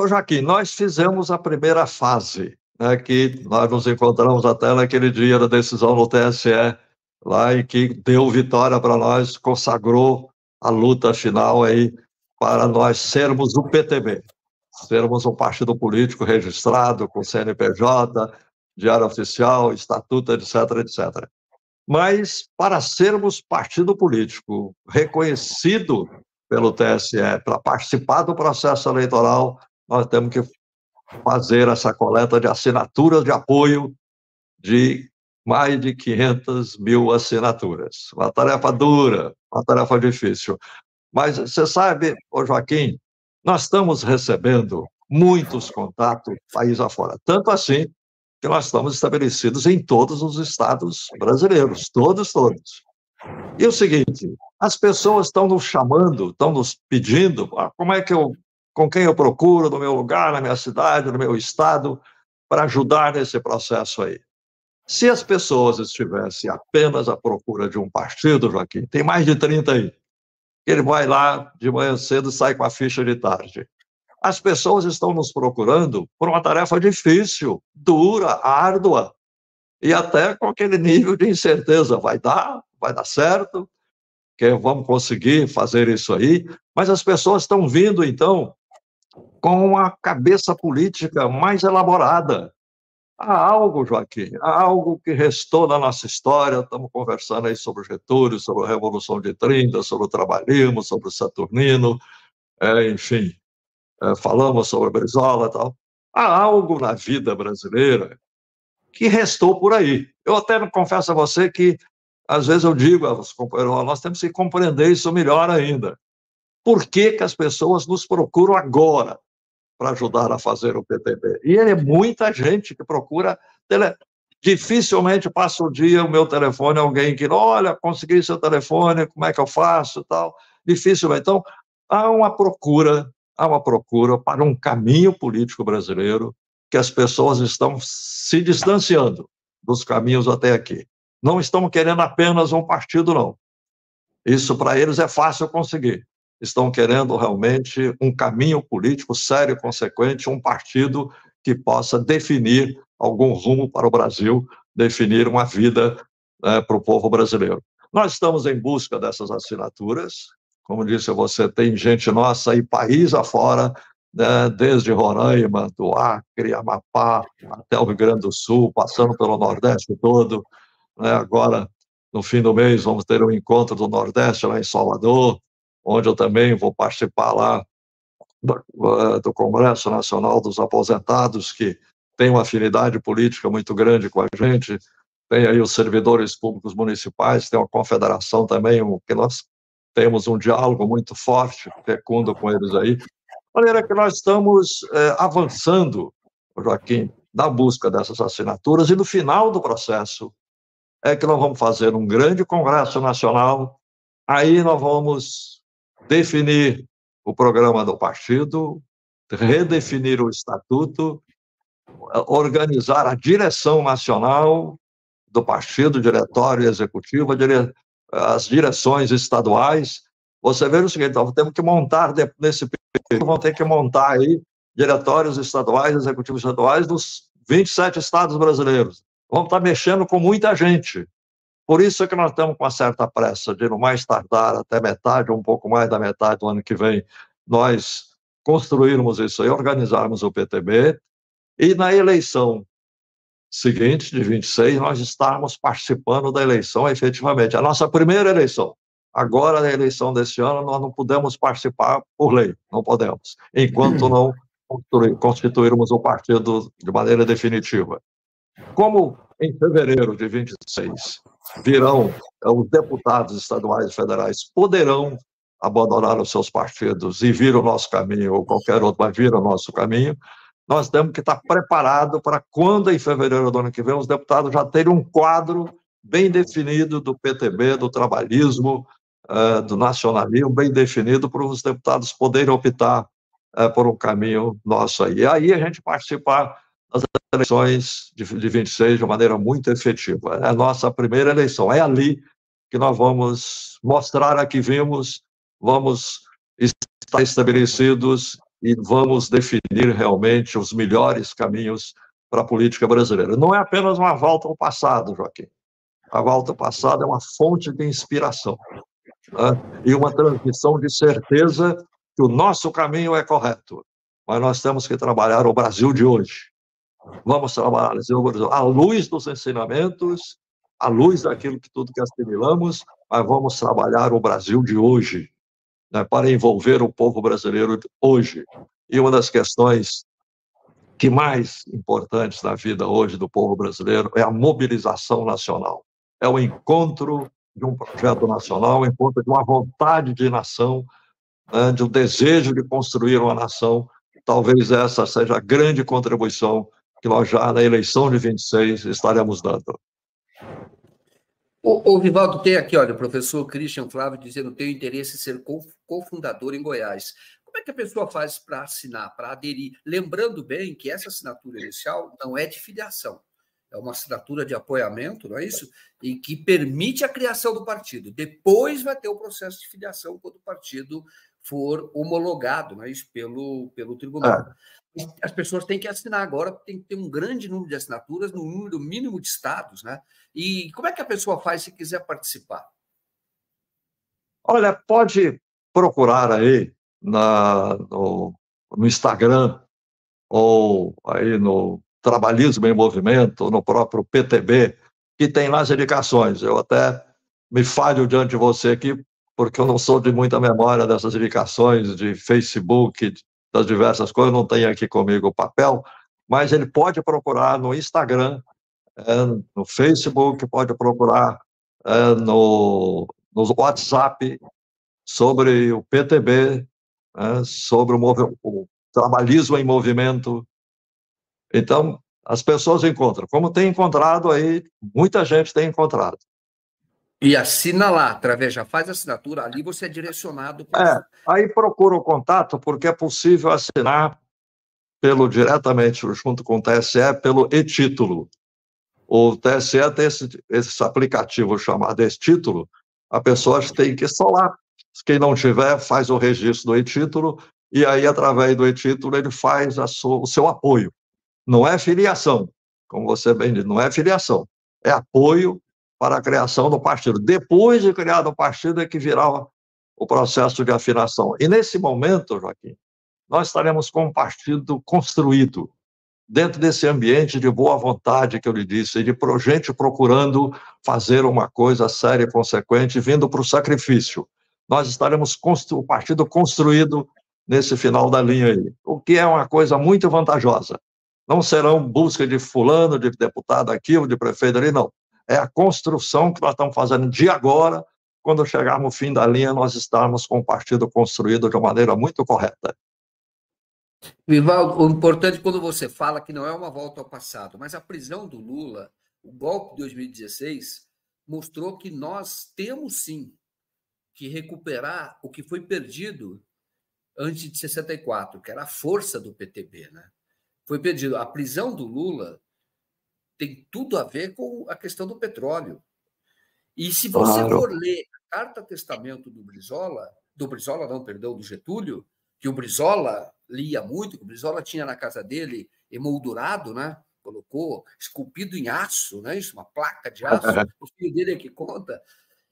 Joaquim, nós fizemos a primeira fase, né, que nós nos encontramos até naquele dia da decisão no TSE, lá em que deu vitória para nós, consagrou a luta final aí para nós sermos o PTB, sermos um partido político registrado com CNPJ, diário oficial, estatuto, etc., etc. Mas para sermos partido político reconhecido pelo TSE, para participar do processo eleitoral, nós temos que fazer essa coleta de assinaturas de apoio de mais de 500 mil assinaturas. Uma tarefa dura, uma tarefa difícil. Mas você sabe, Joaquim, nós estamos recebendo muitos contatos país afora. Tanto assim que nós estamos estabelecidos em todos os estados brasileiros, todos. E o seguinte, as pessoas estão nos chamando, estão nos pedindo, com quem eu procuro no meu lugar, na minha cidade, no meu estado, para ajudar nesse processo aí. Se as pessoas estivessem apenas à procura de um partido, Joaquim, tem mais de 30 aí, ele vai lá de manhã cedo e sai com a ficha de tarde. As pessoas estão nos procurando por uma tarefa difícil, dura, árdua, e até com aquele nível de incerteza. Vai dar certo, que vamos conseguir fazer isso aí, mas as pessoas estão vindo, então, com uma cabeça política mais elaborada. Há algo, Joaquim, há algo que restou na nossa história. Estamos conversando aí sobre o Getúlio, sobre a Revolução de 30, sobre o trabalhismo, sobre o Saturnino, enfim, falamos sobre a Brizola e tal. Há algo na vida brasileira que restou por aí. Eu até confesso a você que, às vezes, eu digo aos companheiros, nós temos que compreender isso melhor ainda. Por que as pessoas nos procuram agora para ajudar a fazer o PTB? E é muita gente que procura. Dificilmente passa o dia o meu telefone, alguém que, olha, consegui seu telefone, como é que eu faço, tal. Dificilmente. Então, há uma procura para um caminho político brasileiro que as pessoas estão se distanciando dos caminhos até aqui. Não estão querendo apenas um partido, não. Isso para eles é fácil conseguir. Estão querendo realmente um caminho político sério e consequente, um partido que possa definir algum rumo para o Brasil, definir uma vida para o povo brasileiro. Nós estamos em busca dessas assinaturas. Como disse você, tem gente nossa aí, país afora, né, desde Roraima, do Acre, Amapá, até o Rio Grande do Sul, passando pelo Nordeste todo. Né? Agora, no fim do mês, vamos ter um encontro do Nordeste lá em Salvador, onde eu também vou participar lá do Congresso Nacional dos Aposentados, que tem uma afinidade política muito grande com a gente. Tem aí os servidores públicos municipais, tem uma confederação também, que nós temos um diálogo muito forte, fecundo com eles aí. De maneira que nós estamos avançando, Joaquim, na busca dessas assinaturas, e no final do processo é que nós vamos fazer um grande congresso nacional, aí nós vamos definir o programa do partido, redefinir o estatuto, organizar a direção nacional do partido, diretório e executivo, as direções estaduais. Você vê o seguinte, nós temos que montar, nesse período, vamos ter que montar aí diretórios estaduais, executivos estaduais dos 27 estados brasileiros. Vamos estar mexendo com muita gente. Por isso é que nós estamos com uma certa pressa de, no mais tardar, até metade, ou um pouco mais da metade do ano que vem, nós construirmos isso aí, organizarmos o PTB, e na eleição seguinte, de 26, nós estamos participando da eleição efetivamente. A nossa primeira eleição. Agora, na eleição desse ano, nós não podemos participar por lei, não podemos, enquanto não constituirmos o partido de maneira definitiva. Como em fevereiro de 26 virão os deputados estaduais e federais poderão abandonar os seus partidos e vir o nosso caminho, ou qualquer outro vai vir o nosso caminho, nós temos que estar preparados para quando, em fevereiro do ano que vem, os deputados já terem um quadro bem definido do PTB, do trabalhismo, do nacionalismo, bem definido para os deputados poderem optar por um caminho nosso aí. E aí a gente participar das eleições de 26 de maneira muito efetiva. É a nossa primeira eleição. É ali que nós vamos mostrar a que vimos, vamos estar estabelecidos e vamos definir realmente os melhores caminhos para a política brasileira. Não é apenas uma volta ao passado, Joaquim. A volta ao passado é uma fonte de inspiração, né? E uma transmissão de certeza que o nosso caminho é correto. Mas nós temos que trabalhar o Brasil de hoje. Vamos trabalhar o Brasil à luz dos ensinamentos, à luz daquilo que tudo que assimilamos, mas vamos trabalhar o Brasil de hoje, né, para envolver o povo brasileiro de hoje. E uma das questões que mais importantes na vida hoje do povo brasileiro é a mobilização nacional. É o encontro de um projeto nacional, o encontro de uma vontade de nação, né, de um desejo de construir uma nação. Talvez essa seja a grande contribuição que nós já na eleição de 26 estaremos dando. O Vivaldo, tem aqui, olha, o professor Christian Flávio dizendo que tem interesse em ser cofundador em Goiás. Como é que a pessoa faz para assinar, para aderir? Lembrando bem que essa assinatura inicial não é de filiação, é uma assinatura de apoiamento, não é isso? E que permite a criação do partido. Depois vai ter o processo de filiação quando o partido for homologado, não é isso? Pelo tribunal. As pessoas têm que assinar agora, tem que ter um grande número de assinaturas, no número mínimo de estados, né? E como é que a pessoa faz se quiser participar? Olha, pode procurar aí no Instagram, ou aí no Trabalhismo em Movimento, ou no próprio PTB, que tem lá as indicações. Eu até me falho diante de você aqui, porque eu não sou de muita memória dessas indicações de Facebook, das diversas coisas, não tenho aqui comigo o papel, mas ele pode procurar no Instagram, no Facebook, pode procurar no WhatsApp sobre o PTB, sobre o Trabalhismo em Movimento. Então, as pessoas encontram. Como tem encontrado aí, muita gente tem encontrado. E assina lá, através, já faz a assinatura, ali você é direcionado. Aí procura o contato, porque é possível assinar diretamente junto com o TSE pelo e-título. O TSE tem esse aplicativo chamado e-título, a pessoa tem que instalar. Quem não tiver, faz o registro do e-título, e aí, através do e-título, ele faz o seu apoio. Não é filiação, como você bem disse, não é filiação, é apoio para a criação do partido. Depois de criado o partido é que virá o processo de afinação. E nesse momento, Joaquim, nós estaremos com um partido construído, dentro desse ambiente de boa vontade que eu lhe disse, de gente procurando fazer uma coisa séria e consequente, vindo para o sacrifício. Nós estaremos com o partido construído nesse final da linha aí, o que é uma coisa muito vantajosa. Não serão busca de fulano, de deputado aqui, ou de prefeito ali, não. É a construção que nós estamos fazendo de agora, quando chegarmos no fim da linha, nós estamos com o partido construído de uma maneira muito correta. Vivaldo, o importante quando você fala que não é uma volta ao passado, mas a prisão do Lula, o golpe de 2016, mostrou que nós temos sim que recuperar o que foi perdido antes de 64, que era a força do PTB, né? Foi perdido. A prisão do Lula tem tudo a ver com a questão do petróleo. E se você for ler a carta-testamento do Getúlio, que o Brizola lia muito, que o Brizola tinha na casa dele emoldurado, né? Colocou, esculpido em aço, né? Isso, uma placa de aço, o filho dele é que conta.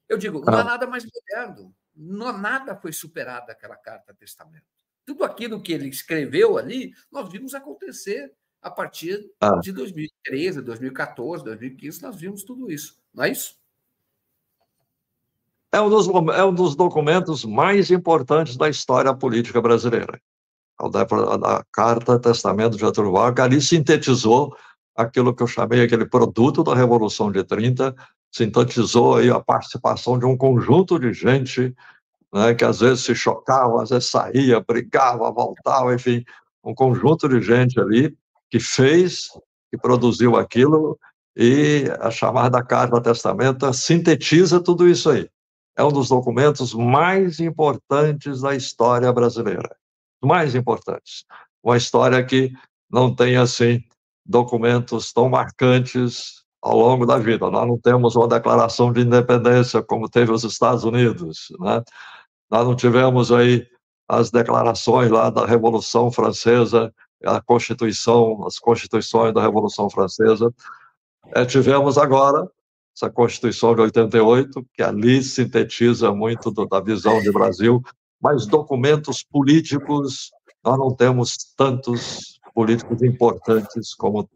Eu digo, não há nada mais moderno, nada foi superado daquela carta-testamento. Tudo aquilo que ele escreveu ali, nós vimos acontecer a partir de 2013, 2014, 2015, nós vimos tudo isso, não é isso? É um dos documentos mais importantes da história política brasileira. a Carta Testamento de Getúlio Vargas, que ali sintetizou aquilo que eu chamei aquele produto da Revolução de 30, sintetizou aí a participação de um conjunto de gente, né, que às vezes se chocava, às vezes saía, brigava, voltava, enfim, um conjunto de gente ali que fez, que produziu aquilo, e a chamada Carta Testamento sintetiza tudo isso aí. É um dos documentos mais importantes da história brasileira. Mais importantes. Uma história que não tem, assim, documentos tão marcantes ao longo da vida. Nós não temos uma declaração de independência como teve os Estados Unidos, né? Nós não tivemos aí as declarações lá da Revolução Francesa, a Constituição, as constituições da Revolução Francesa. Tivemos agora essa Constituição de 88, que ali sintetiza muito da visão de Brasil, mas documentos políticos, nós não temos tantos políticos importantes como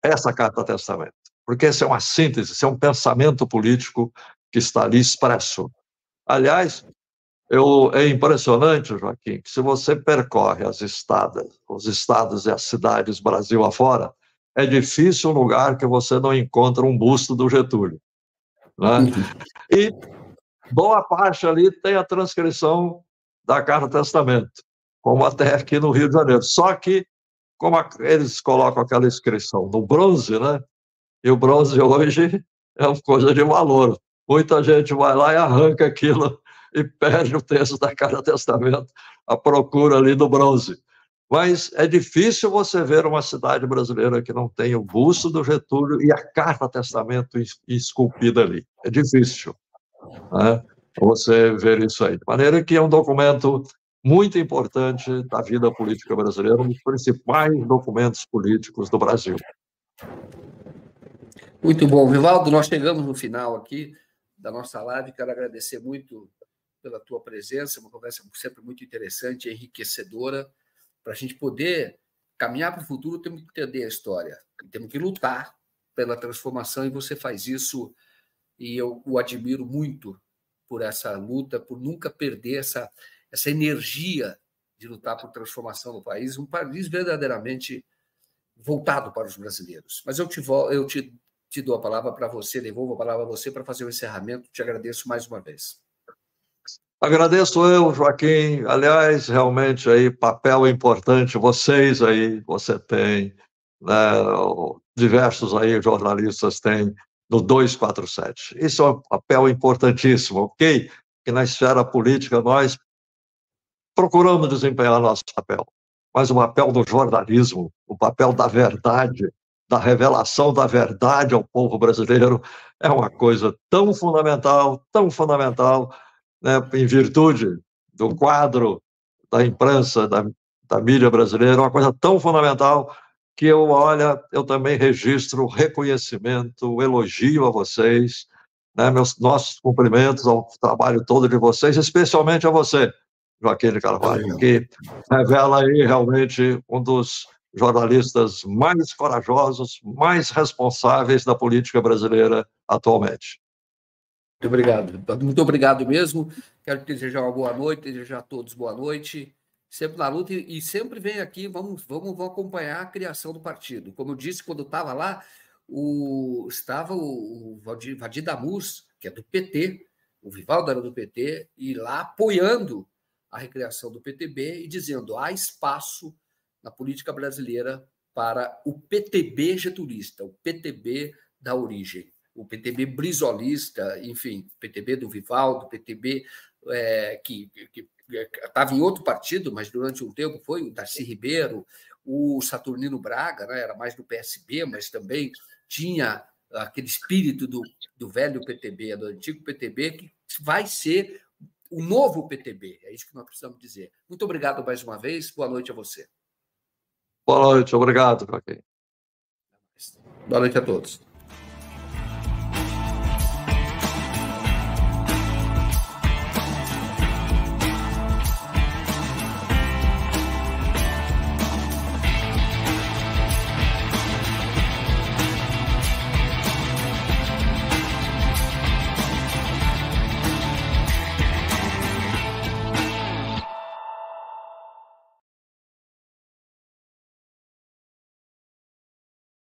essa Carta Testamento, porque essa é uma síntese, esse é um pensamento político que está ali expresso. Aliás, é impressionante, Joaquim, que se você percorre os estados e as cidades Brasil afora, é difícil um lugar que você não encontra um busto do Getúlio, né? E boa parte ali tem a transcrição da Carta Testamento, como até aqui no Rio de Janeiro. Só que, como eles colocam aquela inscrição no bronze, né? E o bronze hoje é uma coisa de valor. Muita gente vai lá e arranca aquilo e perde o texto da Carta Testamento, a procura ali do bronze. Mas é difícil você ver uma cidade brasileira que não tenha o busto do Getúlio e a Carta Testamento esculpida ali. É difícil, né, você ver isso aí. De maneira que é um documento muito importante da vida política brasileira, um dos principais documentos políticos do Brasil. Muito bom, Vivaldo. Nós chegamos no final aqui da nossa live. Quero agradecer muito pela tua presença, uma conversa sempre muito interessante, enriquecedora. Para a gente poder caminhar para o futuro, temos que entender a história, temos que lutar pela transformação, e você faz isso, e eu o admiro muito por essa luta, por nunca perder essa energia de lutar por transformação no país, um país verdadeiramente voltado para os brasileiros. Mas eu te dou a palavra para você, devolvo a palavra a você para fazer o encerramento. Te agradeço mais uma vez. Agradeço eu, Joaquim. Aliás, realmente aí papel importante vocês aí, você tem, né, diversos aí jornalistas têm no 247. Isso é um papel importantíssimo, ok? Que na esfera política nós procuramos desempenhar nosso papel, mas o papel do jornalismo, o papel da verdade, da revelação da verdade ao povo brasileiro, é uma coisa tão fundamental, né, em virtude do quadro da imprensa, da mídia brasileira, uma coisa tão fundamental que eu também registro reconhecimento, elogio a vocês, né, nossos cumprimentos ao trabalho todo de vocês, especialmente a você, Joaquim de Carvalho, que revela aí realmente um dos jornalistas mais corajosos, mais responsáveis da política brasileira atualmente. Muito obrigado mesmo. Quero te desejar uma boa noite, desejar a todos boa noite. Sempre na luta e sempre vem aqui, vamos acompanhar a criação do partido. Como eu disse, quando eu estava lá, estava o Vadir Damus, que é do PT, o Vivaldo era do PT, e lá apoiando a recriação do PTB e dizendo: há espaço na política brasileira para o PTB getulista, o PTB da origem, o PTB brisolista, enfim, PTB do Vivaldo, PTB que estava em outro partido, mas durante um tempo foi o Darcy Ribeiro, o Saturnino Braga, né, era mais do PSB, mas também tinha aquele espírito do velho PTB, do antigo PTB, que vai ser o novo PTB. É isso que nós precisamos dizer. Muito obrigado mais uma vez. Boa noite a você. Boa noite. Obrigado, Joaquim. Boa noite a todos.